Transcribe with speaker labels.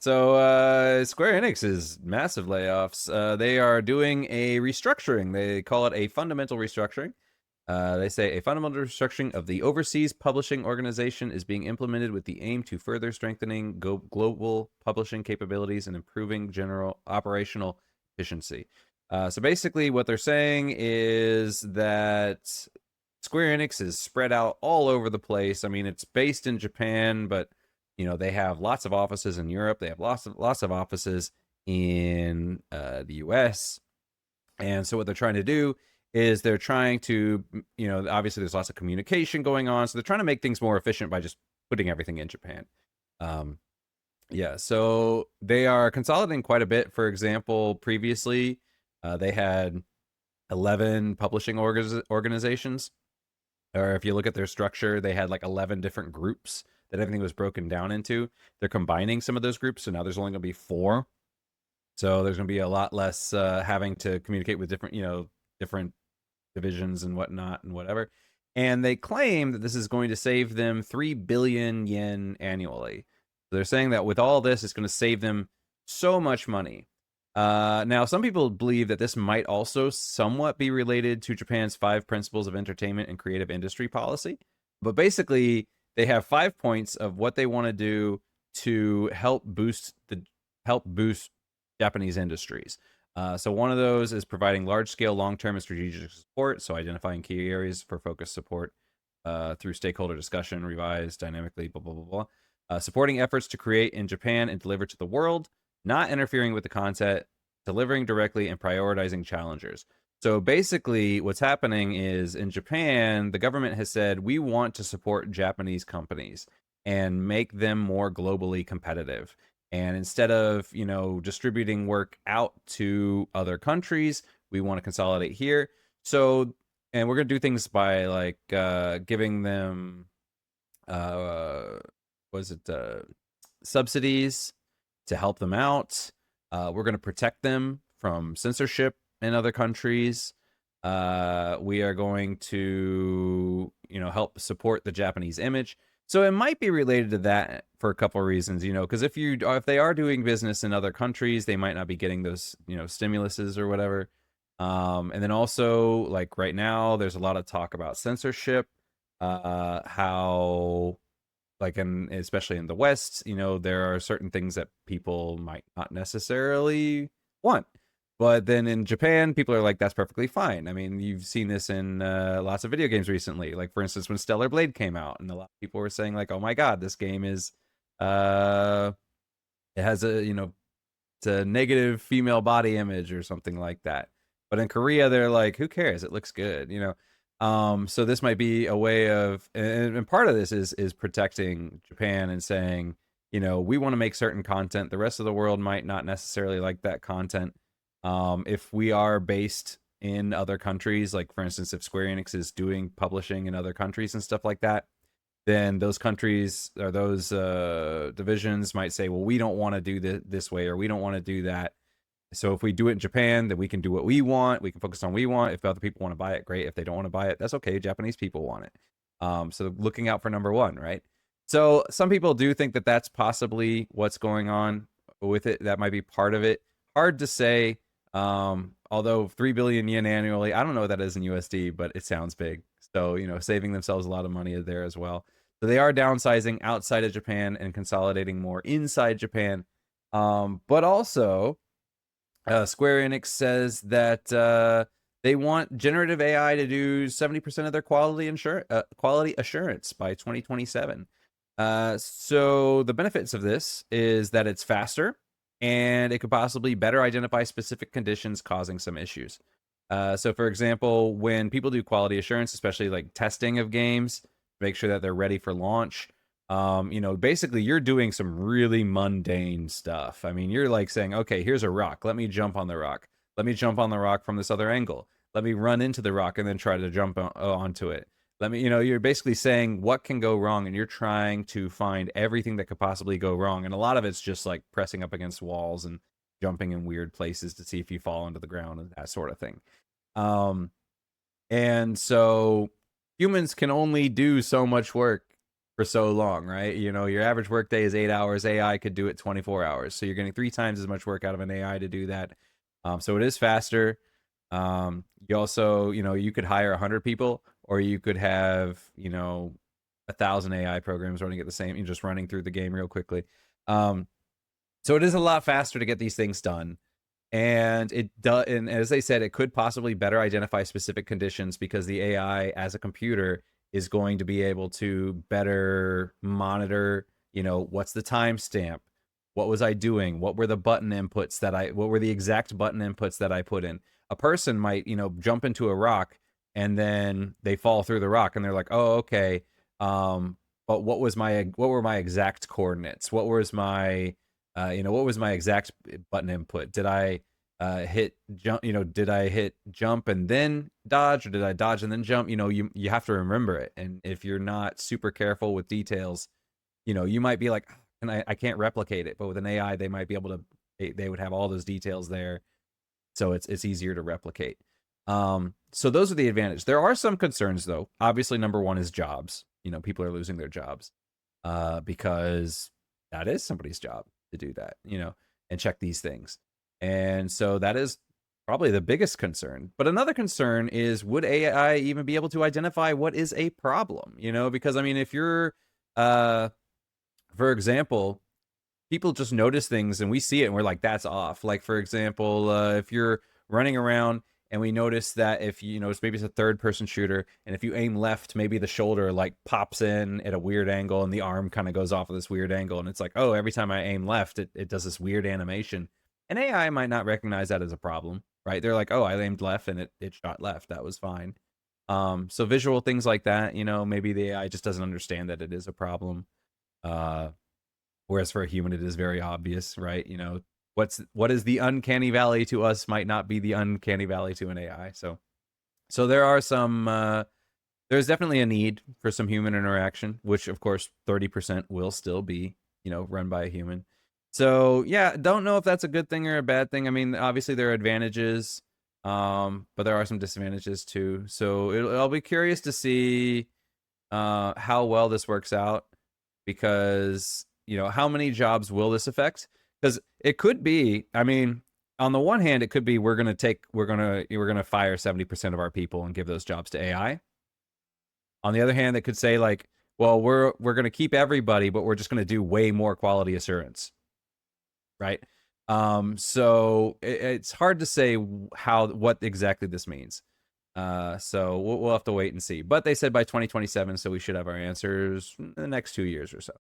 Speaker 1: Square Enix is massive layoffs. They are doing a restructuring. They call it a fundamental restructuring. They say a fundamental restructuring of the overseas publishing organization is being implemented with the aim to further strengthening global publishing capabilities and improving general operational efficiency. So basically, what they're saying is that Square Enix is spread out all over the place. I mean, it's based in Japan, but they have lots of offices in Europe. They have lots of offices in the U.S. And so what they're trying to do is they're trying to, obviously there's lots of communication going on. So they're trying to make things more efficient by just putting everything in Japan. Yeah, so they are consolidating quite a bit. For example, previously they had 11 publishing organizations. Or if you look at their structure, they had like 11 different groups that everything was broken down into. They're combining some of those groups, so now there's only going to be 4. So there's going to be a lot less having to communicate with different divisions and whatnot and whatever. And they claim that this is going to save them 3 billion yen annually. So they're saying that with all this, it's going to save them so much money. Now, some people believe that this might also somewhat be related to Japan's 5 principles of entertainment and creative industry policy. But basically, they have 5 points of what they want to do to help boost Japanese industries. So one of those is providing large-scale, long-term, and strategic support. So identifying key areas for focused support through stakeholder discussion, revised dynamically, blah, blah, blah, blah. Supporting efforts to create in Japan and deliver to the world, not interfering with the content, delivering directly, and prioritizing challengers. So basically, what's happening is in Japan, the government has said, we want to support Japanese companies and make them more globally competitive. And instead of, distributing work out to other countries, we want to consolidate here. So, and we're going to do things by like giving them, subsidies to help them out. We're going to protect them from censorship in other countries. We are going to, help support the Japanese image. So it might be related to that for a couple of reasons, because if they are doing business in other countries, they might not be getting those, stimuluses or whatever. And then also, like right now, there's a lot of talk about censorship, how, like, especially in the West, there are certain things that people might not necessarily want. But then in Japan, people are like, that's perfectly fine. I mean, you've seen this in lots of video games recently. Like, for instance, when Stellar Blade came out, and a lot of people were saying, like, oh my God, this game is, it has it's a negative female body image or something like that. But in Korea, they're like, who cares? It looks good, So this might be a way of, and part of this is protecting Japan and saying, we want to make certain content. The rest of the world might not necessarily like that content. If we are based in other countries, like for instance, if Square Enix is doing publishing in other countries and stuff like that, then those countries or those divisions might say, well, we don't want to do this way, or we don't want to do that. So if we do it in Japan, then we can do what we want. We can focus on what we want. If other people want to buy it, great. If they don't want to buy it, that's okay. Japanese people want it. So looking out for number one, right? So some people do think that that's possibly what's going on with it. That might be part of it. Hard to say. Although 3 billion yen annually, I don't know what that is in USD, but it sounds big. So, saving themselves a lot of money there as well. So they are downsizing outside of Japan and consolidating more inside Japan. But also, Square Enix says that they want generative AI to do 70% of their quality assurance by 2027. So the benefits of this is that it's faster, and it could possibly better identify specific conditions causing some issues. So for example, when people do quality assurance, especially like testing of games, make sure that they're ready for launch, basically you're doing some really mundane stuff. I mean, you're like saying, okay, here's a rock. Let me jump on the rock. Let me jump on the rock from this other angle. Let me run into the rock and then try to jump onto it. Let me, you're basically saying what can go wrong, and you're trying to find everything that could possibly go wrong. And a lot of it's just like pressing up against walls and jumping in weird places to see if you fall into the ground and that sort of thing. And so humans can only do so much work for so long, right? You know, your average workday is 8 hours. AI could do it 24 hours. So you're getting 3 times as much work out of an AI to do that. So it is faster. You also, you know, you could hire 100 people, or you could have, you know, 1,000 AI programs running at the same, just running through the game real quickly. So it is a lot faster to get these things done. And it does, and as they said, it could possibly better identify specific conditions because the AI as a computer is going to be able to better monitor, you know, what's the timestamp, what was I doing, what were the button inputs what were the exact button inputs that I put in. A person might, you know, jump into a rock and then they fall through the rock and they're like, oh, okay, but what were my exact coordinates? What was my you know, what was my exact button input? Did I hit jump? You know, did I hit jump and then dodge, or did I dodge and then jump? You know, you have to remember it. And if you're not super careful with details, you know, you might be like, and I can't replicate it. But with an AI, they might be able to. They would have all those details there, so it's easier to replicate. So those are the advantages. There are some concerns though. Obviously, number one is jobs. You know, people are losing their jobs because that is somebody's job to do that, you know, and check these things. And so that is probably the biggest concern. But another concern is, would AI even be able to identify what is a problem? You know, because I mean, if you're, for example, people just notice things and we see it and we're like, that's off. Like, for example, if you're running around and we notice that if you know, maybe it's a third person shooter, and if you aim left, maybe the shoulder like pops in at a weird angle and the arm kind of goes off of this weird angle. And it's like, oh, every time I aim left, it does this weird animation. And AI might not recognize that as a problem, right? They're like, oh, I aimed left and it shot left. That was fine. So visual things like that, you know, maybe the AI just doesn't understand that it is a problem. Whereas for a human, it is very obvious, right? You know, what is the uncanny valley to us might not be the uncanny valley to an AI. So there are some there's definitely a need for some human interaction, which of course 30% will still be, you know, run by a human. So yeah, don't know if that's a good thing or a bad thing. I mean, obviously there are advantages, but there are some disadvantages too. So I'll be curious to see how well this works out, because you know, how many jobs will this affect? Because it could be, I mean, on the one hand, it could be we're gonna fire 70% of our people and give those jobs to AI. On the other hand, it could say like, well, we're gonna keep everybody, but we're just gonna do way more quality assurance, right? So it's hard to say what exactly this means. So we'll have to wait and see. But they said by 2027, so we should have our answers in the next 2 years or so.